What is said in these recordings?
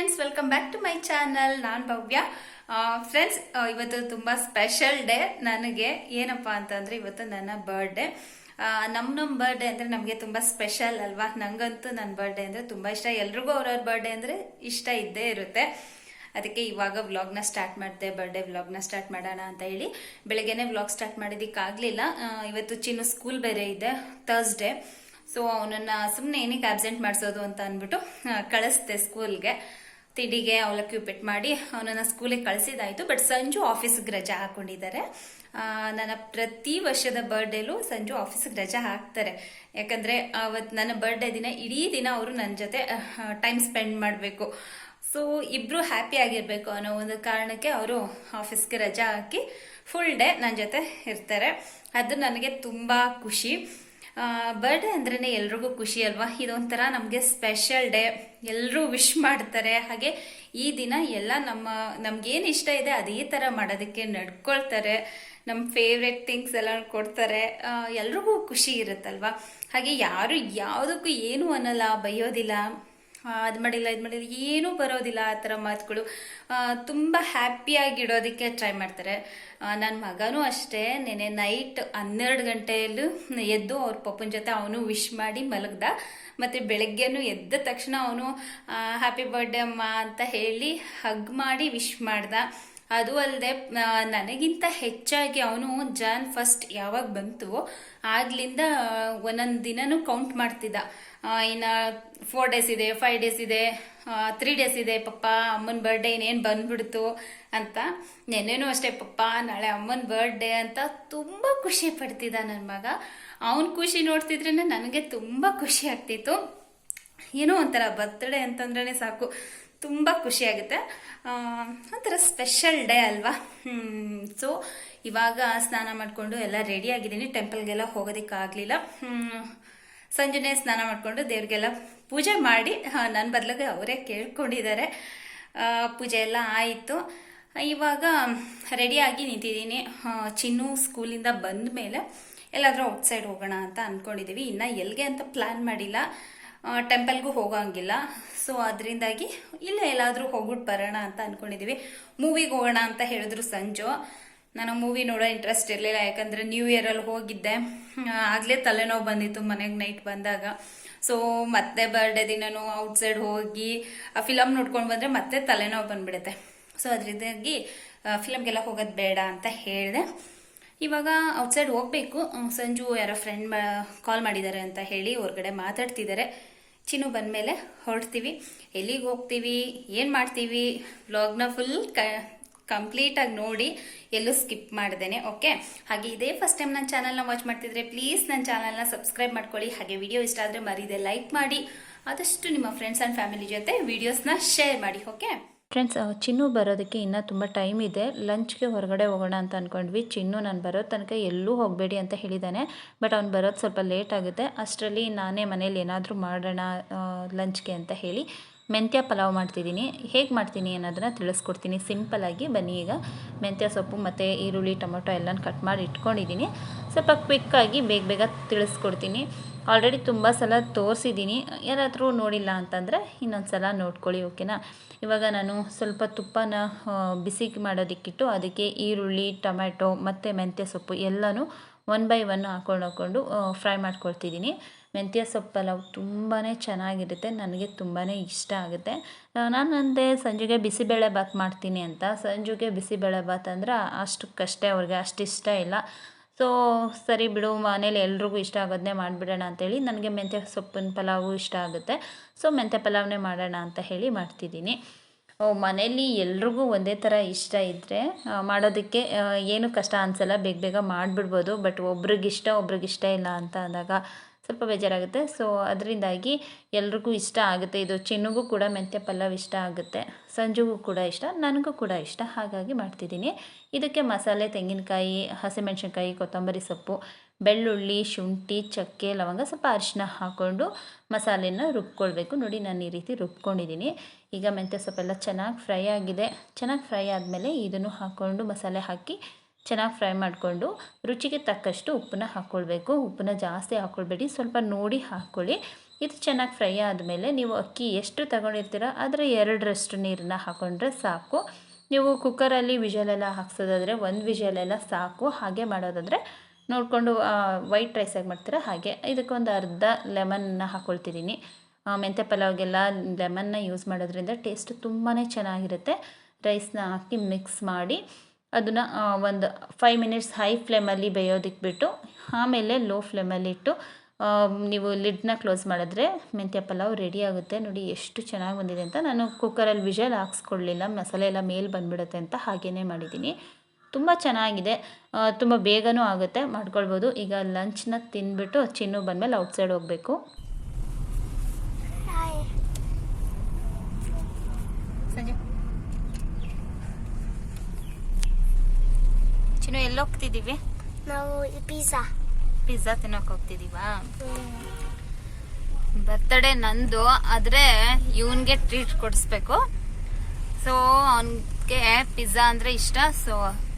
Friends, welcome back to my channel. ನಾನು Bhavya. Friends, ಇವತ್ತು ತುಂಬ ಸ್ಪೆಷಲ್ ಡೇ ನನಗೆ. ಏನಪ್ಪ ಅಂತಂದರೆ ಇವತ್ತು ನನ್ನ ಬರ್ಡೇ. ನಮ್ಮ ಬರ್ಡೇ ಅಂದರೆ ನಮಗೆ ತುಂಬ ಸ್ಪೆಷಲ್ ಅಲ್ವಾ. ನನಗಂತೂ ನನ್ನ ಬರ್ಡೇ ಅಂದರೆ ತುಂಬ ಇಷ್ಟ. ಎಲ್ರಿಗೂ ಅವ್ರವ್ರ ಬರ್ಡೇ ಅಂದರೆ ಇಷ್ಟ ಇದ್ದೇ ಇರುತ್ತೆ. ಅದಕ್ಕೆ ಇವಾಗ ವ್ಲಾಗ್ನ ಸ್ಟಾರ್ಟ್ ಮಾಡಿದೆ. ಬರ್ಡೇ ವ್ಲಾಗ್ನ ಸ್ಟಾರ್ಟ್ ಮಾಡೋಣ ಅಂತ ಹೇಳಿ ಬೆಳಗ್ಗೆನೇ ವ್ಲಾಗ್ ಸ್ಟಾರ್ಟ್ ಮಾಡೋದಕ್ಕಾಗಲಿಲ್ಲ. ಇವತ್ತು ಚಿನ್ನು ಸ್ಕೂಲ್ ಬೇರೆ ಇದೆ, ಥರ್ಸ್ಡೇ. ಸೊ ಅವನನ್ನು ಸುಮ್ಮನೆ ಏನಕ್ಕೆ ಆಬ್ಸೆಂಟ್ ಮಾಡಿಸೋದು ಅಂತ ಅಂದ್ಬಿಟ್ಟು ಕಳಿಸ್ದೆ ಸ್ಕೂಲ್ಗೆ. ತಿಂಡಿಗೆ ಅವಲಕ್ಕಿ ಉಪ್ಪಿಟ್ಟು ಮಾಡಿ ಅವನನ್ನು ಸ್ಕೂಲಿಗೆ ಕಳಿಸಿದಾಯಿತು. ಬಟ್ ಸಂಜು ಆಫೀಸ್ಗೆ ರಜಾ ಹಾಕೊಂಡಿದ್ದಾರೆ. ನನ್ನ ಪ್ರತಿ ವರ್ಷದ ಬರ್ಡೇಲೂ ಸಂಜು ಆಫೀಸ್ಗೆ ರಜಾ ಹಾಕ್ತಾರೆ. ಯಾಕಂದರೆ ಅವತ್ತು ನನ್ನ ಬರ್ಡೇ ದಿನ ಇಡೀ ದಿನ ಅವರು ನನ್ನ ಜೊತೆ ಟೈಮ್ ಸ್ಪೆಂಡ್ ಮಾಡಬೇಕು. ಸೊ ಇಬ್ಬರು ಹ್ಯಾಪಿ ಆಗಿರಬೇಕು ಅನ್ನೋ ಒಂದು ಕಾರಣಕ್ಕೆ ಅವರು ಆಫೀಸ್ಗೆ ರಜಾ ಹಾಕಿ ಫುಲ್ ಡೇ ನನ್ನ ಜೊತೆ ಇರ್ತಾರೆ. ಅದು ನನಗೆ ತುಂಬ ಖುಷಿ. ಬರ್ಡೇ ಅಂದ್ರೇ ಎಲ್ರಿಗೂ ಖುಷಿ ಅಲ್ವಾ. ಇದೊಂಥರ ನಮಗೆ ಸ್ಪೆಷಲ್ ಡೇ. ಎಲ್ಲರೂ ವಿಶ್ ಮಾಡ್ತಾರೆ. ಹಾಗೆ ಈ ದಿನ ಎಲ್ಲ ನಮ್ಗೇನು ಇಷ್ಟ ಇದೆ ಅದೇ ಥರ ಮಾಡೋದಕ್ಕೆ ನಡ್ಕೊಳ್ತಾರೆ. ನಮ್ಮ ಫೇವ್ರೆಟ್ ಥಿಂಗ್ಸ್ ಎಲ್ಲ ಕೊಡ್ತಾರೆ. ಎಲ್ರಿಗೂ ಖುಷಿ ಇರುತ್ತಲ್ವ. ಹಾಗೆ ಯಾರು ಯಾವುದಕ್ಕೂ ಏನೂ ಅನ್ನಲ್ಲ, ಬೈಯೋದಿಲ್ಲ. ಅದು ಮಾಡಿಲ್ಲ ಇದು ಮಾಡಿಲ್ಲ ಏನೂ ಬರೋದಿಲ್ಲ. ಆ ಥರ ಮಾತುಗಳು ತುಂಬ ಹ್ಯಾಪಿಯಾಗಿಡೋದಕ್ಕೆ ಟ್ರೈ ಮಾಡ್ತಾರೆ. ನನ್ನ ಮಗನೂ ಅಷ್ಟೇ. ನೆನೆ ನೈಟ್ 12 ಗಂಟೆಯಲ್ಲೂ ಎದ್ದು ಅವ್ರ ಪಪ್ಪನ ಜೊತೆ ಅವನು ವಿಶ್ ಮಾಡಿ ಮಲಗ್ದ. ಮತ್ತು ಬೆಳಗ್ಗೆನೂ ಎದ್ದ ತಕ್ಷಣ ಅವನು ಹ್ಯಾಪಿ ಬರ್ಡೇ ಅಮ್ಮ ಅಂತ ಹೇಳಿ ಹಗ್ ಮಾಡಿ ವಿಶ್ ಮಾಡ್ದ. ಅದು ಅಲ್ಲದೆ ನನಗಿಂತ ಹೆಚ್ಚಾಗಿ ಅವನು ಜಾನ್ 1 ಯಾವಾಗ ಬಂತು ಆಗ್ಲಿಂದ ಒಂದೊಂದು ದಿನನೂ ಕೌಂಟ್ ಮಾಡ್ತಿದ್ದ. ಇನ್ನು 4 ಡೇಸ್ ಇದೆ, 5 ಡೇಸ್ ಇದೆ, 3 ಡೇಸ್ ಇದೆ, ಪಪ್ಪ ಅಮ್ಮನ ಬರ್ಡೇ ಇನ್ನೇನು ಬಂದ್ಬಿಡ್ತು ಅಂತ. ನೆನ್ನೆನೂ ಅಷ್ಟೇ, ಪಪ್ಪ ನಾಳೆ ಅಮ್ಮನ ಬರ್ಡೇ ಅಂತ ತುಂಬ ಖುಷಿ ಪಡ್ತಿದ್ದ ನನ್ನ ಮಗ. ಅವನ ಖುಷಿ ನೋಡ್ತಿದ್ರೇ ನನಗೆ ತುಂಬ ಖುಷಿ ಆಗ್ತಿತ್ತು. ಏನೋ ಒಂಥರ ಬರ್ತ್ಡೇ ಅಂತಂದ್ರೇ ಸಾಕು, ತುಂಬ ಖುಷಿಯಾಗುತ್ತೆ. ಒಂಥರ ಸ್ಪೆಷಲ್ ಡೇ ಅಲ್ವಾ. ಸೊ ಇವಾಗ ಸ್ನಾನ ಮಾಡಿಕೊಂಡು ಎಲ್ಲ ರೆಡಿ ಆಗಿದ್ದೀನಿ. ಟೆಂಪಲ್ಗೆಲ್ಲ ಹೋಗೋದಕ್ಕಾಗಲಿಲ್ಲ. ಸಂಜೆನೇ ಸ್ನಾನ ಮಾಡಿಕೊಂಡು ದೇವ್ರಿಗೆಲ್ಲ ಪೂಜೆ ಮಾಡಿ ನನ್ನ ಬದಲಿಗೆ ಅವರೇ ಕೇಳ್ಕೊಂಡಿದ್ದಾರೆ. ಪೂಜೆ ಎಲ್ಲ ಆಯಿತು. ಇವಾಗ ರೆಡಿಯಾಗಿ ನಿಂತಿದ್ದೀನಿ. ಚಿನ್ನು ಸ್ಕೂಲಿಂದ ಬಂದ ಮೇಲೆ ಎಲ್ಲಾದರೂ ಔಟ್ಸೈಡ್ ಹೋಗೋಣ ಅಂತ ಅಂದ್ಕೊಂಡಿದ್ದೀವಿ. ಇನ್ನು ಎಲ್ಲಿಗೆ ಅಂತ ಪ್ಲ್ಯಾನ್ ಮಾಡಿಲ್ಲ. ಟೆಂಪಲ್ಗೂ ಹೋಗೋಂಗಿಲ್ಲ. ಸೊ ಅದರಿಂದಾಗಿ ಇಲ್ಲೇ ಎಲ್ಲಾದರೂ ಹೋಗ್ಬಿಟ್ಟು ಬರೋಣ ಅಂತ ಅಂದ್ಕೊಂಡಿದ್ದೀವಿ. ಮೂವಿಗೆ ಹೋಗೋಣ ಅಂತ ಹೇಳಿದ್ರು ಸಂಜು. ನನಗೆ ಮೂವಿ ನೋಡೋ ಇಂಟ್ರೆಸ್ಟ್ ಇರಲಿಲ್ಲ. ಯಾಕಂದರೆ ನ್ಯೂ ಇಯರಲ್ಲಿ ಹೋಗಿದ್ದೆ. ಆಗಲೇ ತಲೆನೋವು ಬಂದಿತ್ತು ಮನೆಗೆ ನೈಟ್ ಬಂದಾಗ. ಸೊ ಮತ್ತೆ ಬರ್ಡೇ ದಿನನೂ ಔಟ್ಸೈಡ್ ಹೋಗಿ ಆ ಫಿಲಮ್ ನೋಡ್ಕೊಂಡು ಬಂದರೆ ಮತ್ತೆ ತಲೆನೋವು ಬಂದುಬಿಡುತ್ತೆ. ಸೊ ಅದರಿಂದಾಗಿ ಫಿಲಮ್ಗೆಲ್ಲ ಹೋಗೋದು ಬೇಡ ಅಂತ ಹೇಳಿದೆ. ಇವಾಗ ಔಟ್ಸೈಡ್ ಹೋಗಬೇಕು. ಸಂಜು ಯಾರೋ ಫ್ರೆಂಡ್ ಕಾಲ್ ಮಾಡಿದ್ದಾರೆ ಅಂತ ಹೇಳಿ ಹೊರಗಡೆ ಮಾತಾಡ್ತಿದ್ದಾರೆ. ಚಿನ್ನು ಬಂದಮೇಲೆ ಹೊರಡ್ತೀವಿ. ಎಲ್ಲಿಗೆ ಹೋಗ್ತೀವಿ, ಏನು ಮಾಡ್ತೀವಿ, ವ್ಲಾಗ್ನ ಫುಲ್ ಕಂಪ್ಲೀಟಾಗಿ ನೋಡಿ, ಎಲ್ಲೂ ಸ್ಕಿಪ್ ಮಾಡ್ದೇನೆ. ಓಕೆ. ಹಾಗೆ ಇದೇ ಫಸ್ಟ್ ಟೈಮ್ ನನ್ನ ಚಾನಲ್ನ ವಾಚ್ ಮಾಡ್ತಿದ್ರೆ ಪ್ಲೀಸ್ ನನ್ನ ಚಾನಲ್ನ ಸಬ್ಸ್ಕ್ರೈಬ್ ಮಾಡ್ಕೊಳ್ಳಿ. ಹಾಗೆ ವಿಡಿಯೋ ಇಷ್ಟ ಆದರೆ ಮರೀದೆ ಲೈಕ್ ಮಾಡಿ. ಆದಷ್ಟು ನಿಮ್ಮ ಫ್ರೆಂಡ್ಸ್ ಆ್ಯಂಡ್ ಫ್ಯಾಮಿಲಿ ಜೊತೆ ವಿಡಿಯೋಸ್ನ ಶೇರ್ ಮಾಡಿ. ಓಕೆ ಫ್ರೆಂಡ್ಸ್, ಚಿನ್ನು ಬರೋದಕ್ಕೆ ಇನ್ನೂ ತುಂಬ ಟೈಮ್ ಇದೆ. ಲಂಚ್ಗೆ ಹೊರಗಡೆ ಹೋಗೋಣ ಅಂತ ಅಂದ್ಕೊಂಡ್ವಿ. ಚಿನ್ನು ನಾನು ಬರೋ ತನಕ ಎಲ್ಲೂ ಹೋಗಬೇಡಿ ಅಂತ ಹೇಳಿದ್ದಾನೆ. ಬಟ್ ಅವ್ನು ಬರೋದು ಸ್ವಲ್ಪ ಲೇಟ್ ಆಗುತ್ತೆ. ಅಷ್ಟರಲ್ಲಿ ನಾನೇ ಮನೇಲಿ ಏನಾದರೂ ಮಾಡೋಣ ಲಂಚ್ಗೆ ಅಂತ ಹೇಳಿ ಮೆಂತ್ಯ ಪಲಾವ್ ಮಾಡ್ತಿದ್ದೀನಿ. ಹೇಗೆ ಮಾಡ್ತೀನಿ ಅನ್ನೋದನ್ನು ತಿಳಿಸ್ಕೊಡ್ತೀನಿ ಸಿಂಪಲ್ಲಾಗಿ. ಬನ್ನಿ, ಈಗ ಮೆಂತ್ಯ ಸೊಪ್ಪು ಮತ್ತು ಈರುಳ್ಳಿ ಟೊಮೊಟೊ ಎಲ್ಲನೂ ಕಟ್ ಮಾಡಿ ಇಟ್ಕೊಂಡಿದ್ದೀನಿ. ಸ್ವಲ್ಪ ಕ್ವಿಕ್ಕಾಗಿ ಬೇಗ ತಿಳಿಸ್ಕೊಡ್ತೀನಿ. ಆಲ್ರೆಡಿ ತುಂಬ ಸಲ ತೋರಿಸಿದ್ದೀನಿ. ಯಾರಾದರೂ ನೋಡಿಲ್ಲ ಅಂತಂದರೆ ಇನ್ನೊಂದು ಸಲ ನೋಡ್ಕೊಳ್ಳಿ. ಓಕೆನಾ. ಇವಾಗ ನಾನು ಸ್ವಲ್ಪ ತುಪ್ಪನ ಬಿಸಿ ಮಾಡೋದಕ್ಕಿಟ್ಟು ಅದಕ್ಕೆ ಈರುಳ್ಳಿ ಟೊಮೆಟೊ ಮತ್ತು ಮೆಂತ್ಯ ಸೊಪ್ಪು ಎಲ್ಲನೂ 1 by 1 ಹಾಕ್ಕೊಂಡು ಫ್ರೈ ಮಾಡ್ಕೊಳ್ತಿದ್ದೀನಿ. ಮೆಂತ್ಯ ಸೊಪ್ಪು ಪಲಾವ್ ತುಂಬಾ ಚೆನ್ನಾಗಿರುತ್ತೆ. ನನಗೆ ತುಂಬಾ ಇಷ್ಟ ಆಗುತ್ತೆ. ನಾನು ಅಂದೆ ಸಂಜೆಗೆ ಬಿಸಿಬೇಳೆ ಬಾತ್ ಮಾಡ್ತೀನಿ ಅಂತ. ಸಂಜೆಗೆ ಬಿಸಿಬೇಳೆ ಬಾತ್ ಅಂದರೆ ಅಷ್ಟಕ್ಕಷ್ಟೇ, ಅವ್ರಿಗೆ ಅಷ್ಟು ಇಷ್ಟ ಇಲ್ಲ. ಸೊ ಸರಿ ಬಿಡು, ಮನೇಲಿ ಎಲ್ರಿಗೂ ಇಷ್ಟ ಆಗೋದನ್ನೇ ಮಾಡಿಬಿಡೋಣ ಅಂತೇಳಿ ನನಗೆ ಮೆಂತ್ಯ ಸೊಪ್ಪಿನ ಪಲಾವು ಇಷ್ಟ ಆಗುತ್ತೆ. ಸೊ ಮೆಂತ್ಯ ಪಲಾವ್ನೇ ಮಾಡೋಣ ಅಂತ ಹೇಳಿ ಮಾಡ್ತಿದ್ದೀನಿ. ಮನೇಲಿ ಎಲ್ರಿಗೂ ಒಂದೇ ಥರ ಇಷ್ಟ ಇದ್ದರೆ ಮಾಡೋದಕ್ಕೆ ಏನು ಕಷ್ಟ ಅನಿಸಲ್ಲ, ಬೇಗ ಮಾಡಿಬಿಡ್ಬೋದು. ಬಟ್ ಒಬ್ರಿಗಿಷ್ಟ ಇಲ್ಲ ಅಂತ ಅಂದಾಗ ಸ್ವಲ್ಪ ಬೇಜಾರಾಗುತ್ತೆ. ಸೊ ಅದರಿಂದಾಗಿ ಎಲ್ರಿಗೂ ಇಷ್ಟ ಆಗುತ್ತೆ. ಇದು ಚಿನ್ನುಗೂ ಕೂಡ ಮೆಂತ್ಯ ಪಲಾವ್ ಇಷ್ಟ ಆಗುತ್ತೆ, ಸಂಜುಗೂ ಕೂಡ ಇಷ್ಟ, ನನಗೂ ಕೂಡ ಇಷ್ಟ. ಹಾಗಾಗಿ ಮಾಡ್ತಿದ್ದೀನಿ. ಇದಕ್ಕೆ ಮಸಾಲೆ ತೆಂಗಿನಕಾಯಿ, ಹಸಿಮೆಣ್ಸಿನ್ಕಾಯಿ, ಕೊತ್ತಂಬರಿ ಸೊಪ್ಪು, ಬೆಳ್ಳುಳ್ಳಿ, ಶುಂಠಿ, ಚಕ್ಕೆ, ಲವಂಗ, ಸ್ವಲ್ಪ ಅರಿಶಿನ ಹಾಕ್ಕೊಂಡು ಮಸಾಲೆನ ರುಬ್ಕೊಳ್ಬೇಕು. ನೋಡಿ, ನಾನು ಈ ರೀತಿ ರುಬ್ಕೊಂಡಿದ್ದೀನಿ. ಈಗ ಮೆಂತ್ಯ ಸೊಪ್ಪೆಲ್ಲ ಚೆನ್ನಾಗಿ ಫ್ರೈ ಆಗಿದೆ. ಚೆನ್ನಾಗಿ ಫ್ರೈ ಆದಮೇಲೆ ಇದನ್ನು ಹಾಕ್ಕೊಂಡು ಮಸಾಲೆ ಹಾಕಿ ಚೆನ್ನಾಗಿ ಫ್ರೈ ಮಾಡಿಕೊಂಡು ರುಚಿಗೆ ತಕ್ಕಷ್ಟು ಉಪ್ಪನ್ನ ಹಾಕ್ಕೊಳ್ಬೇಕು. ಉಪ್ಪನ್ನ ಜಾಸ್ತಿ ಹಾಕ್ಕೊಳ್ಬೇಡಿ, ಸ್ವಲ್ಪ ನೋಡಿ ಹಾಕ್ಕೊಳ್ಳಿ. ಇದು ಚೆನ್ನಾಗಿ ಫ್ರೈ ಆದಮೇಲೆ ನೀವು ಅಕ್ಕಿ ಎಷ್ಟು ತಗೊಂಡಿರ್ತೀರ ಅದರ 2ರಷ್ಟು ನೀರನ್ನ ಹಾಕ್ಕೊಂಡ್ರೆ ಸಾಕು. ನೀವು ಕುಕ್ಕರಲ್ಲಿ ವಿಷಲೆಲ್ಲ ಹಾಕ್ಸೋದಾದರೆ 1 ವಿಷಲೆಲ್ಲ ಸಾಕು. ಹಾಗೆ ಮಾಡೋದಾದರೆ ನೋಡಿಕೊಂಡು ವೈಟ್ ರೈಸ್ ಆಗಿ ಮಾಡ್ತೀರಾ ಹಾಗೆ. ಇದಕ್ಕೊಂದು ಅರ್ಧ ಲೆಮನ್ನ ಹಾಕ್ಕೊಳ್ತಿದ್ದೀನಿ. ಮೆಂತ್ಯ ಪಲಾವ್ಗೆಲ್ಲ ಲೆಮನ್ನ ಯೂಸ್ ಮಾಡೋದ್ರಿಂದ ಟೇಸ್ಟ್ ತುಂಬಾ ಚೆನ್ನಾಗಿರುತ್ತೆ. ರೈಸ್ನ ಹಾಕಿ ಮಿಕ್ಸ್ ಮಾಡಿ ಅದನ್ನು ಒಂದು 5 ಮಿನಿಟ್ಸ್ ಹೈ ಫ್ಲೇಮಲ್ಲಿ ಬೇಯೋದಕ್ಕೆ ಬಿಟ್ಟು ಆಮೇಲೆ ಲೋ ಫ್ಲೇಮಲ್ಲಿಟ್ಟು ನೀವು ಲಿಡ್ನ ಕ್ಲೋಸ್ ಮಾಡಿದ್ರೆ ಮೆಂತ್ಯ ಪಲಾವ್ ರೆಡಿ ಆಗುತ್ತೆ. ನೋಡಿ ಎಷ್ಟು ಚೆನ್ನಾಗಿ ಬಂದಿದೆ ಅಂತ. ನಾನು ಕುಕ್ಕರಲ್ಲಿ ವಿಷಲ್ ಹಾಕ್ಸ್ಕೊಳ್ಳಿಲ್ಲ, ಮಸಾಲೆ ಎಲ್ಲ ಮೇಲೆ ಬಂದುಬಿಡುತ್ತೆ ಅಂತ ಹಾಗೇ ಮಾಡಿದ್ದೀನಿ. ತುಂಬ ಚೆನ್ನಾಗಿದೆ, ತುಂಬ ಬೇಗನೂ ಆಗುತ್ತೆ, ಮಾಡ್ಕೊಳ್ಬೋದು. ಈಗ ಲಂಚ್ನ ತಿಂದ್ಬಿಟ್ಟು ಚಿನ್ನು ಬಂದಮೇಲೆ ಔಟ್ಸೈಡ್ ಹೋಗಬೇಕು. ಸಂಜೆ ಚಿನ್ನು ಎಲ್ಲಿ ಹೋಗ್ತಿದ್ದೀವಿ ನಾವು ಪಿಜ್ಜಾ ತಿನ್ನೋಕೆ ಹೋಗ್ತಿದ್ದೀವಾ? ಬರ್ತಡೇ ನಂದು, ಆದರೆ ಇವನಿಗೆ ಟ್ರೀಟ್ ಕೊಡಿಸ್ಬೇಕು. ಸೊ ಅವನಿಗೆ ಪಿಜ್ಜಾ ಅಂದರೆ ಇಷ್ಟ. ಸೊ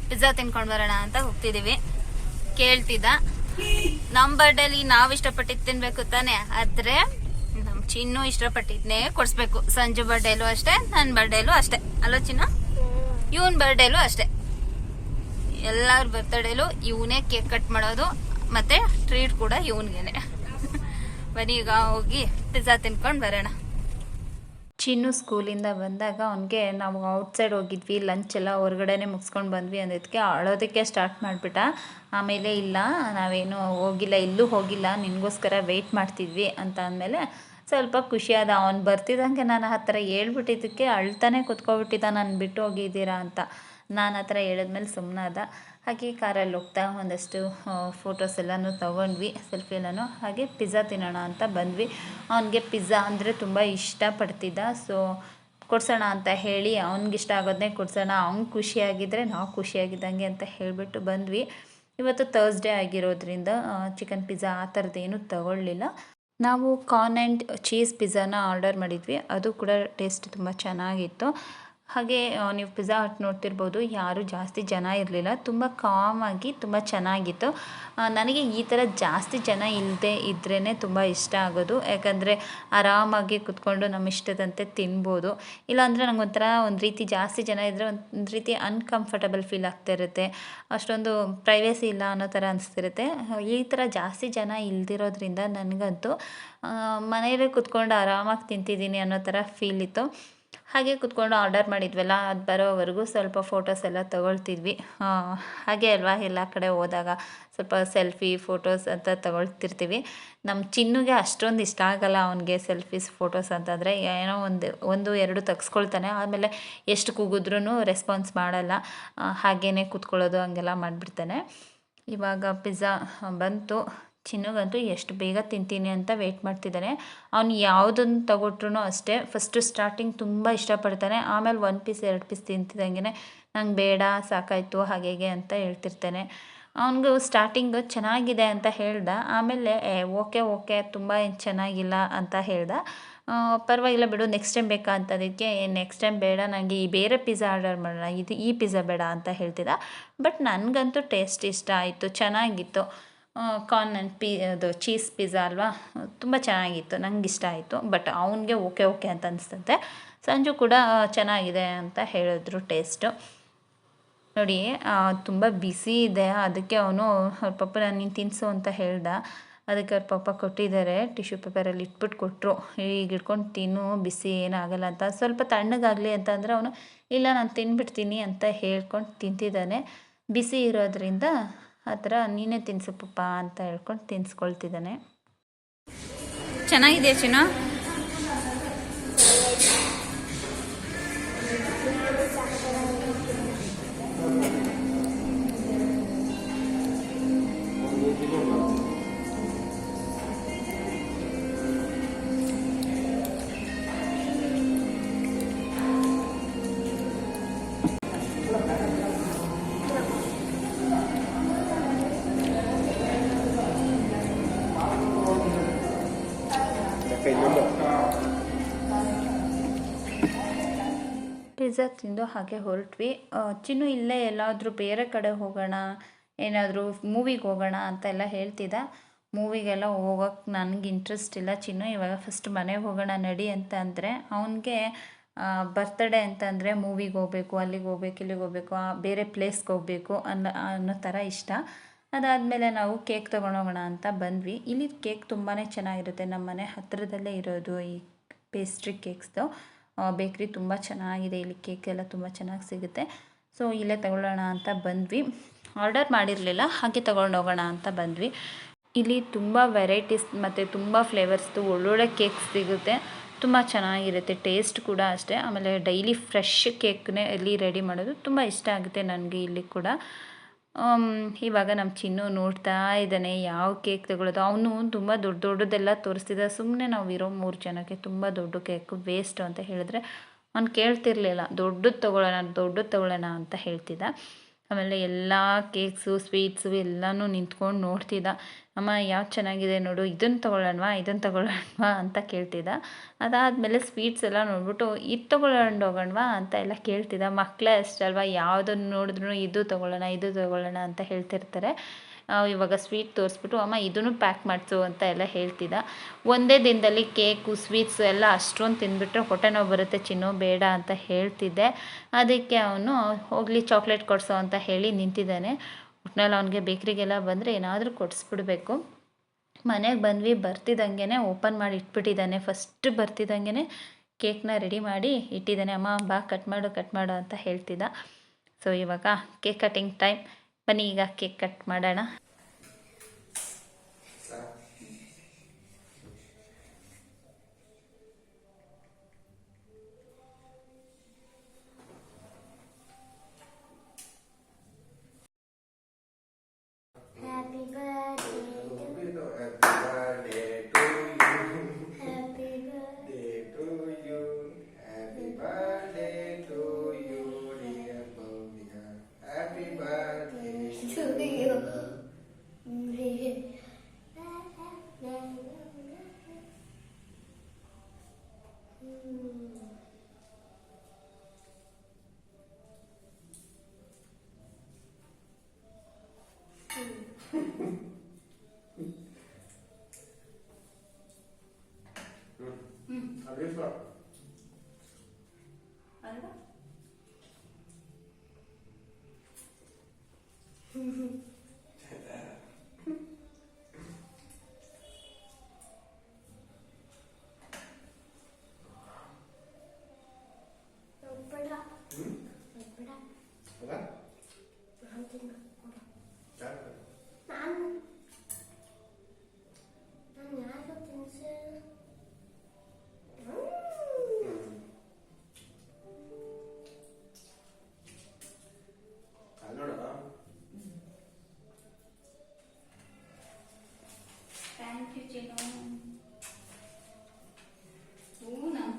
ಪಿಜ್ಜಾ ತಿನ್ಕೊಂಡು ಬರೋಣ ಅಂತ ಹೋಗ್ತಿದ್ದೀವಿ. ಕೇಳ್ತಿದ್ದ ನಮ್ಮ ಬರ್ಡೇಲಿ ನಾವು ಇಷ್ಟಪಟ್ಟಿದ್ದು ತಿನ್ಬೇಕು ತಾನೆ, ಆದರೆ ನಮ್ಮ ಚಿನ್ನು ಇಷ್ಟಪಟ್ಟಿದ್ನೇ ಕೊಡಿಸ್ಬೇಕು. ಸಂಜು ಬರ್ಡೇಲೂ ಅಷ್ಟೇ, ನನ್ನ ಬರ್ಡೇಲೂ ಅಷ್ಟೇ ಅಲ್ಲ ಚಿನ್ನು? ಇವನ್ ಬರ್ಡೇಲೂ ಅಷ್ಟೇ. ಎಲ್ಲರ ಬರ್ತಡೇಲೂ ಇವನೇ ಕೇಕ್ ಕಟ್ ಮಾಡೋದು, ಮತ್ತೆ ಟ್ರೀಟ್ ಕೂಡ ಇವನಿಗೇನೆ. ಬನ್ನಿ ಈಗ ಹೋಗಿ ಪಿಜ್ಜಾ ತಿನ್ಕೊಂಡು ಬರೋಣ. ಚಿನ್ನು ಸ್ಕೂಲಿಂದ ಬಂದಾಗ ಅವನಿಗೆ ನಾವು ಔಟ್ಸೈಡ್ ಹೋಗಿದ್ವಿ, ಲಂಚ್ ಎಲ್ಲ ಹೊರಗಡೆನೇ ಮುಗಿಸ್ಕೊಂಡು ಬಂದ್ವಿ ಅಂದಿದ್ದಕ್ಕೆ ಅಳೋದಕ್ಕೆ ಸ್ಟಾರ್ಟ್ ಮಾಡಿಬಿಟ್ಟ. ಆಮೇಲೆ ಇಲ್ಲ ನಾವೇನು ಹೋಗಿಲ್ಲ, ಎಲ್ಲೂ ಹೋಗಿಲ್ಲ, ನಿನಗೋಸ್ಕರ ವೆಯ್ಟ್ ಮಾಡ್ತಿದ್ವಿ ಅಂತ ಅಂದಮೇಲೆ ಸ್ವಲ್ಪ ಖುಷಿಯಾದ. ಅವ್ನು ಬರ್ತಿದ್ದಂಗೆ ನಾನು ಆ ಥರ ಹೇಳ್ಬಿಟ್ಟಿದ್ದಕ್ಕೆ ಅಳ್ತಾನೆ ಕೂತ್ಕೊಬಿಟ್ಟಿದ್ದ, ನಾನು ಬಿಟ್ಟು ಹೋಗಿದ್ದೀರಾ ಅಂತ. ನಾನು ಆ ಥರ ಹೇಳಿದ್ಮೇಲೆ ಸುಮ್ಮನಾದ. ಹಾಗೆ ಕಾರಲ್ಲಿ ಹೋಗ್ತಾ ಒಂದಷ್ಟು ಫೋಟೋಸ್ ಎಲ್ಲನೂ ತೊಗೊಂಡ್ವಿ, ಸೆಲ್ಫಿ ಎಲ್ಲನೂ. ಹಾಗೆ ಪಿಜ್ಜಾ ತಿನ್ನೋಣ ಅಂತ ಬಂದ್ವಿ. ಅವನಿಗೆ ಪಿಜ್ಜಾ ಅಂದರೆ ತುಂಬ ಇಷ್ಟಪಡ್ತಿದ್ದ. ಸೊ ಕೊಡ್ಸೋಣ ಅಂತ ಹೇಳಿ ಅವ್ನಿಗಿಷ್ಟ ಆಗೋದನ್ನೇ ಕೊಡ್ಸೋಣ, ಅವ್ನು ಖುಷಿಯಾಗಿದ್ದರೆ ನಾವು ಖುಷಿಯಾಗಿದ್ದಂಗೆ ಅಂತ ಹೇಳಿಬಿಟ್ಟು ಬಂದ್ವಿ. ಇವತ್ತು ಥರ್ಸ್ಡೇ ಆಗಿರೋದ್ರಿಂದ ಚಿಕನ್ ಪಿಜ್ಜಾ ಆ ಥರದ್ದೇನೂ ತಗೊಳ್ಳಿಲ್ಲ. ನಾವು ಕಾರ್ನ್ ಆ್ಯಂಡ್ ಚೀಸ್ ಪಿಜ್ಜಾನ ಆರ್ಡರ್ ಮಾಡಿದ್ವಿ, ಅದು ಕೂಡ ಟೇಸ್ಟ್ ತುಂಬ ಚೆನ್ನಾಗಿತ್ತು. ಹಾಗೆ ನೀವು ಪಿಜ್ಜಾ ಹಟ್ ನೋಡ್ತಿರ್ಬೋದು, ಯಾರೂ ಜಾಸ್ತಿ ಜನ ಇರಲಿಲ್ಲ, ತುಂಬ ಕಾಮಾಗಿ ತುಂಬ ಚೆನ್ನಾಗಿತ್ತು. ನನಗೆ ಈ ಥರ ಜಾಸ್ತಿ ಜನ ಇಲ್ಲದೆ ಇದ್ರೇ ತುಂಬ ಇಷ್ಟ ಆಗೋದು. ಯಾಕಂದರೆ ಆರಾಮಾಗಿ ಕುತ್ಕೊಂಡು ನಮ್ಮ ಇಷ್ಟದಂತೆ ತಿನ್ಬೋದು. ಇಲ್ಲಾಂದರೆ ನಂಗೊಂಥರ ಒಂದು ರೀತಿ ಜಾಸ್ತಿ ಜನ ಇದ್ದರೆ ಒಂದು ರೀತಿ ಅನ್ಕಂಫರ್ಟಬಲ್ ಫೀಲ್ ಆಗ್ತಾ ಇರುತ್ತೆ, ಅಷ್ಟೊಂದು ಪ್ರೈವೇಸಿ ಇಲ್ಲ ಅನ್ನೋ ಥರ ಅನಿಸ್ತಿರುತ್ತೆ. ಈ ಥರ ಜಾಸ್ತಿ ಜನ ಇಲ್ದಿರೋದ್ರಿಂದ ನನಗಂತೂ ಮನೆಯಲ್ಲೇ ಕುತ್ಕೊಂಡು ಆರಾಮಾಗಿ ತಿಂತಿದ್ದೀನಿ ಅನ್ನೋ ಥರ ಫೀಲ್ ಇತ್ತು. ಹಾಗೆ ಕುತ್ಕೊಂಡು ಆರ್ಡರ್ ಮಾಡಿದ್ವಲ್ಲ, ಅದು ಬರೋವರೆಗೂ ಸ್ವಲ್ಪ ಫೋಟೋಸ್ ಎಲ್ಲ ತೊಗೊಳ್ತಿದ್ವಿ. ಹಾಗೆ ಅಲ್ವಾ, ಎಲ್ಲ ಕಡೆ ಹೋದಾಗ ಸ್ವಲ್ಪ ಸೆಲ್ಫಿ ಫೋಟೋಸ್ ಅಂತ ತೊಗೊಳ್ತಿರ್ತೀವಿ. ನಮ್ಮ ಚಿನ್ನುಗೆ ಅಷ್ಟೊಂದು ಇಷ್ಟ ಆಗಲ್ಲ ಅವನಿಗೆ ಸೆಲ್ಫೀಸ್ ಫೋಟೋಸ್ ಅಂತಂದರೆ. ಏನೋ ಒಂದು ಎರಡು ತೆಗ್ಸ್ಕೊಳ್ತಾನೆ, ಆಮೇಲೆ ಎಷ್ಟು ಕೂಗಿದ್ರೂ ರೆಸ್ಪಾನ್ಸ್ ಮಾಡಲ್ಲ, ಹಾಗೇ ಕೂತ್ಕೊಳ್ಳೋದು ಹಂಗೆಲ್ಲ ಮಾಡಿಬಿಡ್ತಾನೆ. ಇವಾಗ ಪಿಜ್ಜಾ ಬಂತು. ಚಿನ್ನಗಂತೂ ಎಷ್ಟು ಬೇಗ ತಿಂತೀನಿ ಅಂತ ವೆಯ್ಟ್ ಮಾಡ್ತಿದ್ದಾನೆ. ಅವ್ನು ಯಾವುದನ್ನು ತಗೊಟ್ರು ಅಷ್ಟೇ, ಫಸ್ಟು ಸ್ಟಾರ್ಟಿಂಗ್ ತುಂಬ ಇಷ್ಟಪಡ್ತಾನೆ, ಆಮೇಲೆ 1 ಪೀಸ್ 2 ಪೀಸ್ ತಿಂತಿದ್ದಂಗೆ ನಂಗೆ ಬೇಡ ಸಾಕಾಯಿತು ಹಾಗೆ ಅಂತ ಹೇಳ್ತಿರ್ತಾನೆ. ಅವನಿಗೂ ಸ್ಟಾರ್ಟಿಂಗು ಚೆನ್ನಾಗಿದೆ ಅಂತ ಹೇಳ್ದ, ಆಮೇಲೆ ಓಕೆ ತುಂಬ ಏನು ಚೆನ್ನಾಗಿಲ್ಲ ಅಂತ ಹೇಳ್ದ. ಪರವಾಗಿಲ್ಲ ಬಿಡು, ನೆಕ್ಸ್ಟ್ ಟೈಮ್ ಬೇಕಾ ಅಂತದಕ್ಕೆ ನೆಕ್ಸ್ಟ್ ಟೈಮ್ ಬೇಡ, ನನಗೆ ಈ ಬೇರೆ ಪಿಜ್ಜಾ ಆರ್ಡರ್ ಮಾಡೋಣ, ಈ ಪಿಜ್ಜಾ ಬೇಡ ಅಂತ ಹೇಳ್ತಿದ್ದ. ಬಟ್ ನನಗಂತೂ ಟೇಸ್ಟ್ ಇಷ್ಟ ಆಯಿತು, ಚೆನ್ನಾಗಿತ್ತು. ಕಾರ್ನ್ ಆ್ಯಂಡ್ ಅದು ಚೀಸ್ ಪಿಜ್ಜಾ ಅಲ್ವಾ, ತುಂಬ ಚೆನ್ನಾಗಿತ್ತು, ನಂಗೆ ಇಷ್ಟ ಆಯಿತು. ಬಟ್ ಅವನಿಗೆ ಓಕೆ ಅಂತ ಅನಿಸ್ತಂತೆ. ಸಂಜು ಕೂಡ ಚೆನ್ನಾಗಿದೆ ಅಂತ ಹೇಳಿದ್ರು ಟೇಸ್ಟು. ನೋಡಿ ತುಂಬ ಬಿಸಿ ಇದೆ, ಅದಕ್ಕೆ ಅವನು ಅವ್ರ ಪಪ್ಪ ನೀನು ತಿನ್ನಿಸು ಅಂತ ಹೇಳ್ದ. ಅದಕ್ಕೆ ಅವ್ರ ಪಪ್ಪ ಕೊಟ್ಟಿದ್ದಾರೆ, ಟಿಶ್ಯೂ ಪೇಪರಲ್ಲಿ ಇಟ್ಬಿಟ್ಟು ಕೊಟ್ಟರು, ಈಗ ಇಟ್ಕೊಂಡು ತಿನ್ನು, ಬಿಸಿ ಏನಾಗಲ್ಲ ಅಂತ. ಸ್ವಲ್ಪ ತಣ್ಣಗಾಗಲಿ ಅಂತ ಅಂದರೆ ಅವನು ಇಲ್ಲ ನಾನು ತಿನ್ಬಿಡ್ತೀನಿ ಅಂತ ಹೇಳ್ಕೊಂಡು ತಿಂತಿದ್ದಾನೆ. ಬಿಸಿ ಇರೋದ್ರಿಂದ ಆ ಥರ ನೀನೇ ತಿನ್ಸು ಪಪ್ಪ ಅಂತ ಹೇಳ್ಕೊಂಡು ತಿನ್ಸ್ಕೊಳ್ತಿದ್ದಾನೆ. ಚೆನ್ನಾಗಿದೆ ಚಿನ್ನ. ಪಿಜ್ಜಾ ತಿಂದು ಹಾಗೆ ಹೊರಟ್ವಿ. ಚಿನ್ನು ಇಲ್ಲೇ ಎಲ್ಲಾದರೂ ಬೇರೆ ಕಡೆ ಹೋಗೋಣ, ಏನಾದರೂ ಮೂವಿಗೆ ಹೋಗೋಣ ಅಂತ ಎಲ್ಲ ಹೇಳ್ತಿದ್ದ. ಮೂವಿಗೆಲ್ಲ ಹೋಗೋಕ್ಕೆ ನನಗೆ ಇಂಟ್ರೆಸ್ಟ್ ಇಲ್ಲ. ಚಿನ್ನು ಇವಾಗ ಫಸ್ಟ್ ಮನೆಗೆ ಹೋಗೋಣ ನಡಿ ಅಂತ ಅಂದರೆ ಅವನಿಗೆ ಬರ್ತ್ಡೇ ಅಂತಂದರೆ ಮೂವಿಗೆ ಹೋಗ್ಬೇಕು, ಅಲ್ಲಿಗೆ ಹೋಗ್ಬೇಕು, ಇಲ್ಲಿಗೆ ಹೋಗ್ಬೇಕು, ಬೇರೆ ಪ್ಲೇಸ್ಗೆ ಹೋಗಬೇಕು ಅನ್ನೋ ಥರ ಇಷ್ಟ. ಅದಾದಮೇಲೆ ನಾವು ಕೇಕ್ ತೊಗೊಂಡೋಗೋಣ ಅಂತ ಬಂದ್ವಿ. ಇಲ್ಲಿ ಕೇಕ್ ತುಂಬಾ ಚೆನ್ನಾಗಿರುತ್ತೆ. ನಮ್ಮ ಮನೆ ಹತ್ತಿರದಲ್ಲೇ ಇರೋದು ಈ ಪೇಸ್ಟ್ರಿ ಕೇಕ್ಸ್ದು ಬೇಕ್ರಿ ತುಂಬ ಚೆನ್ನಾಗಿದೆ. ಇಲ್ಲಿ ಕೇಕ್ ಎಲ್ಲ ತುಂಬ ಚೆನ್ನಾಗಿ ಸಿಗುತ್ತೆ. ಸೊ ಇಲ್ಲೇ ತಗೊಳ್ಳೋಣ ಅಂತ ಬಂದ್ವಿ. ಆರ್ಡರ್ ಮಾಡಿರಲಿಲ್ಲ, ಹಾಗೆ ತೊಗೊಂಡೋಗೋಣ ಅಂತ ಬಂದ್ವಿ. ಇಲ್ಲಿ ತುಂಬ ವೆರೈಟೀಸ್ ಮತ್ತು ತುಂಬ ಫ್ಲೇವರ್ಸ್ದು ಒಳ್ಳೊಳ್ಳೆ ಕೇಕ್ಸ್ ಸಿಗುತ್ತೆ. ತುಂಬ ಚೆನ್ನಾಗಿರುತ್ತೆ, ಟೇಸ್ಟ್ ಕೂಡ ಅಷ್ಟೇ. ಆಮೇಲೆ ಡೈಲಿ ಫ್ರೆಶ್ ಕೇಕ್ನೇ ಇಲ್ಲಿ ರೆಡಿ ಮಾಡೋದು ತುಂಬ ಇಷ್ಟ ಆಗುತ್ತೆ ನನಗೆ ಇಲ್ಲಿ ಕೂಡ. ಇವಾಗ ನಮ್ಮ ಚಿನ್ನು ನೋಡ್ತಾ ಇದ್ದಾನೆ ಯಾವ ಕೇಕ್ ತಗೊಳ್ಳೋದು. ಅವನು ತುಂಬ ದೊಡ್ಡದೆಲ್ಲ ತೋರಿಸ್ತಿದ್ದ. ಸುಮ್ಮನೆ ನಾವು ಇರೋ 3 ಜನಕ್ಕೆ ತುಂಬ ದೊಡ್ಡ ಕೇಕ್ ವೇಸ್ಟು ಅಂತ ಹೇಳಿದ್ರೆ ಅವ್ನು ಕೇಳ್ತಿರ್ಲಿಲ್ಲ. ದೊಡ್ಡದು ತಗೊಳ್ಳೋಣ ಅಂತ ಹೇಳ್ತಿದ್ದ. ಆಮೇಲೆ ಎಲ್ಲ ಕೇಕ್ಸು ಸ್ವೀಟ್ಸು ಎಲ್ಲನೂ ನಿಂತ್ಕೊಂಡು ನೋಡ್ತಿದ್ದ. ಅಮ್ಮ ಯಾವ್ದು ಚೆನ್ನಾಗಿದೆ ನೋಡು, ಇದನ್ನು ತಗೊಳ್ಳೋಣವಾ ಅಂತ ಕೇಳ್ತಿದ್ದ. ಅದಾದಮೇಲೆ ಸ್ವೀಟ್ಸ್ ಎಲ್ಲ ನೋಡ್ಬಿಟ್ಟು ಇದು ಹೋಗೋಣವಾ ಅಂತ ಎಲ್ಲ ಕೇಳ್ತಿದ್ದ. ಮಕ್ಕಳೇ ಅಷ್ಟೇ ಅಲ್ವಾ, ಯಾವುದನ್ನು ನೋಡಿದ್ರು ಇದು ತಗೊಳ್ಳೋಣ ಅಂತ ಹೇಳ್ತಿರ್ತಾರೆ. ಇವಾಗ ಸ್ವೀಟ್ ತೋರಿಸ್ಬಿಟ್ಟು ಅಮ್ಮ ಇದನ್ನು ಪ್ಯಾಕ್ ಮಾಡಿಸು ಅಂತ ಎಲ್ಲ ಹೇಳ್ತಿದ್ದ. ಒಂದೇ ದಿನದಲ್ಲಿ ಕೇಕು ಸ್ವೀಟ್ಸು ಎಲ್ಲ ಅಷ್ಟೊಂದು ತಿಂದುಬಿಟ್ರೆ ಹೊಟ್ಟೆ ನೋವು ಬರುತ್ತೆ ಚಿನ್ನು, ಬೇಡ ಅಂತ ಹೇಳ್ತಿದ್ದೆ. ಅದಕ್ಕೆ ಅವನು ಹೋಗಲಿ ಚಾಕ್ಲೇಟ್ ಕೊಡಿಸೋ ಅಂತ ಹೇಳಿ ನಿಂತಿದ್ದಾನೆ. ಒಟ್ನಲ್ಲಿ ಅವನಿಗೆ ಬೇಕ್ರಿಗೆಲ್ಲ ಬಂದರೆ ಏನಾದರೂ ಕೊಡಿಸ್ಬಿಡ್ಬೇಕು. ಮನೆಗೆ ಬಂದ್ವಿ, ಬರ್ತಿದ್ದಂಗೆ ಓಪನ್ ಮಾಡಿ ಇಟ್ಬಿಟ್ಟಿದ್ದಾನೆ. ಫಸ್ಟ್ ಬರ್ತಿದ್ದಂಗೆ ಕೇಕ್ನ ರೆಡಿ ಮಾಡಿ ಇಟ್ಟಿದ್ದಾನೆ. ಅಮ್ಮ ಬಾ ಕಟ್ ಮಾಡು ಅಂತ ಹೇಳ್ತಿದ್ದ. ಸೊ ಇವಾಗ ಕೇಕ್ ಕಟಿಂಗ್ ಟೈಮ್. ಬನ್ನಿ ಈಗ ಕೇಕ್ ಕಟ್ ಮಾಡೋಣ.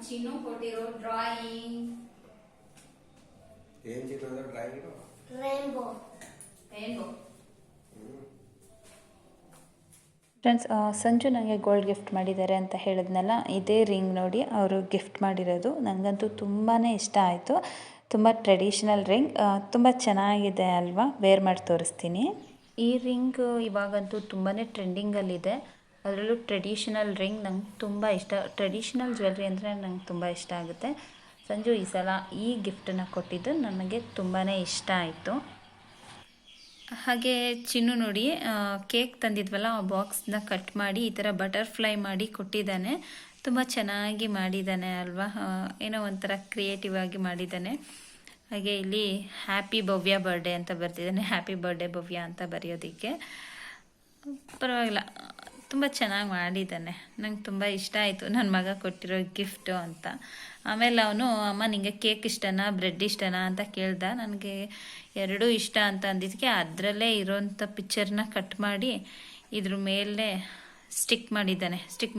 ಚಿನ್ನು ಕೊಟ್ಟಿರೋ ಡ್ರಾಯಿಂಗ್ ಏನ್ ಚಿತ್ರದ ಡ್ರಾಯಿಂಗ್? ರೇನ್ಬೋ. ಫ್ರೆಂಡ್ಸ್, ಸಂಜು ನನಗೆ ಗೋಲ್ಡ್ ಗಿಫ್ಟ್ ಮಾಡಿದ್ದಾರೆ ಅಂತ ಹೇಳಿದ್ನಲ್ಲ, ಇದೇ ರಿಂಗ್ ನೋಡಿ ಅವರು ಗಿಫ್ಟ್ ಮಾಡಿರೋದು. ನನಗಂತೂ ತುಂಬಾ ಇಷ್ಟ ಆಯಿತು. ತುಂಬ ಟ್ರೆಡಿಷ್ನಲ್ ರಿಂಗ್, ತುಂಬ ಚೆನ್ನಾಗಿದೆ ಅಲ್ವಾ? ವೇರ್ ಮಾಡಿ ತೋರಿಸ್ತೀನಿ. ಈ ರಿಂಗ್ ಇವಾಗಂತೂ ತುಂಬಾ ಟ್ರೆಂಡಿಂಗಲ್ಲಿದೆ. ಅದರಲ್ಲೂ ಟ್ರೆಡಿಷನಲ್ ರಿಂಗ್ ನಂಗೆ ತುಂಬ ಇಷ್ಟ. ಟ್ರೆಡಿಷನಲ್ ಜ್ಯುವೆಲ್ರಿ ಅಂದರೆ ನಂಗೆ ತುಂಬ ಇಷ್ಟ ಆಗುತ್ತೆ. ಸಂಜು ಈ ಸಲ ಈ ಗಿಫ್ಟನ್ನು ಕೊಟ್ಟಿದ್ದು ನನಗೆ ತುಂಬಾ ಇಷ್ಟ ಆಯಿತು. ಹಾಗೆ ಚಿನ್ನು ನೋಡಿ, ಕೇಕ್ ತಂದಿದ್ವಲ್ಲ ಆ ಬಾಕ್ಸ್ನ ಕಟ್ ಮಾಡಿ ಈ ಥರ ಬಟರ್ಫ್ಲೈ ಮಾಡಿ ಕೊಟ್ಟಿದ್ದಾನೆ. ತುಂಬ ಚೆನ್ನಾಗಿ ಮಾಡಿದ್ದಾನೆ ಅಲ್ವಾ? ಏನೋ ಒಂಥರ ಕ್ರಿಯೇಟಿವ್ ಆಗಿ ಮಾಡಿದ್ದಾನೆ. ಹಾಗೆ ಇಲ್ಲಿ ಹ್ಯಾಪಿ ಭವ್ಯ ಬರ್ಡೇ ಅಂತ ಬರ್ತಿದ್ದಾನೆ. ಹ್ಯಾಪಿ ಬರ್ಡೇ ಭವ್ಯ ಅಂತ ಬರೆಯೋದಕ್ಕೆ ಪರವಾಗಿಲ್ಲ, ತುಂಬ ಚೆನ್ನಾಗಿ ಮಾಡಿದ್ದಾನೆ. ನಂಗೆ ತುಂಬ ಇಷ್ಟ ಆಯಿತು ನನ್ನ ಮಗ ಕೊಟ್ಟಿರೋ ಗಿಫ್ಟು ಅಂತ. ಆಮೇಲೆ ಅವನು ಅಮ್ಮ ನಿಂಗೆ ಕೇಕ್ ಇಷ್ಟನಾ ಬ್ರೆಡ್ ಇಷ್ಟನಾ ಅಂತ ಕೇಳ್ದ. ನನಗೆ ಎರಡೂ ಇಷ್ಟ ಅಂತ ಅಂದಿದ್ದಕ್ಕೆ ಅದರಲ್ಲೇ ಇರೋಂಥ ಪಿಕ್ಚರ್ನ ಕಟ್ ಮಾಡಿ ಇದ್ರ ಮೇಲೆ ಸ್ಟಿಕ್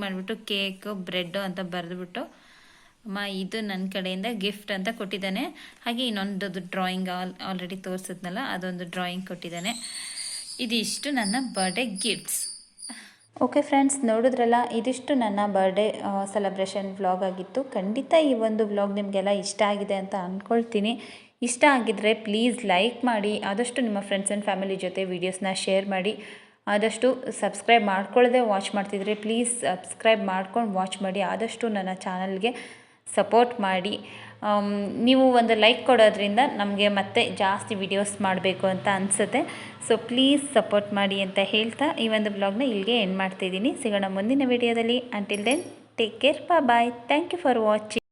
ಮಾಡಿಬಿಟ್ಟು ಕೇಕು ಬ್ರೆಡ್ಡು ಅಂತ ಬರೆದ್ಬಿಟ್ಟು ಅಮ್ಮ ಇದು ನನ್ನ ಕಡೆಯಿಂದ ಗಿಫ್ಟ್ ಅಂತ ಕೊಟ್ಟಿದ್ದಾನೆ. ಹಾಗೆ ಇನ್ನೊಂದು ಡ್ರಾಯಿಂಗ್ ಆಲ್ರೆಡಿ ತೋರಿಸಿದ್ನಲ್ಲ, ಅದೊಂದು ಡ್ರಾಯಿಂಗ್ ಕೊಟ್ಟಿದ್ದಾನೆ. ಇದಿಷ್ಟು ನನ್ನ ಬರ್ಡೇ ಗಿಫ್ಟ್ಸ್. ಓಕೆ ಫ್ರೆಂಡ್ಸ್, ನೋಡಿದ್ರಲ್ಲ, ಇದಿಷ್ಟು ನನ್ನ ಬರ್ಡೇ ಸೆಲೆಬ್ರೇಷನ್ ವ್ಲಾಗ್ ಆಗಿತ್ತು. ಖಂಡಿತ ಈ ಒಂದು ವ್ಲಾಗ್ ನಿಮಗೆಲ್ಲ ಇಷ್ಟ ಆಗಿದೆ ಅಂತ ಅಂದ್ಕೊಳ್ತೀನಿ. ಇಷ್ಟ ಆಗಿದ್ದರೆ ಪ್ಲೀಸ್ ಲೈಕ್ ಮಾಡಿ, ಆದಷ್ಟು ನಿಮ್ಮ ಫ್ರೆಂಡ್ಸ್ ಆ್ಯಂಡ್ ಫ್ಯಾಮಿಲಿ ಜೊತೆ ವೀಡಿಯೋಸ್ನ ಶೇರ್ ಮಾಡಿ. ಆದಷ್ಟು ಸಬ್ಸ್ಕ್ರೈಬ್ ಮಾಡ್ಕೊಳ್ಳದೆ ವಾಚ್ ಮಾಡ್ತಿದ್ರೆ ಪ್ಲೀಸ್ ಸಬ್ಸ್ಕ್ರೈಬ್ ಮಾಡ್ಕೊಂಡು ವಾಚ್ ಮಾಡಿ. ಆದಷ್ಟು ನನ್ನ ಚಾನಲ್ಗೆ ಸಪೋರ್ಟ್ ಮಾಡಿ. ನೀವು ಒಂದು ಲೈಕ್ ಕೊಡೋದ್ರಿಂದ ನಮಗೆ ಮತ್ತೆ ಜಾಸ್ತಿ ವಿಡಿಯೋಸ್ ಮಾಡಬೇಕು ಅಂತ ಅನಿಸುತ್ತೆ. ಸೊ ಪ್ಲೀಸ್ ಸಪೋರ್ಟ್ ಮಾಡಿ ಅಂತ ಹೇಳ್ತಾ ಈ ಒಂದು ಬ್ಲಾಗ್ನ ಇಲ್ಲಿಗೆ ಎಂಡ್ ಮಾಡ್ತಾಯಿದ್ದೀನಿ. ಸಿಗೋಣ ಮುಂದಿನ ವಿಡಿಯೋದಲ್ಲಿ. Until then take care, bye. Thank you for watching.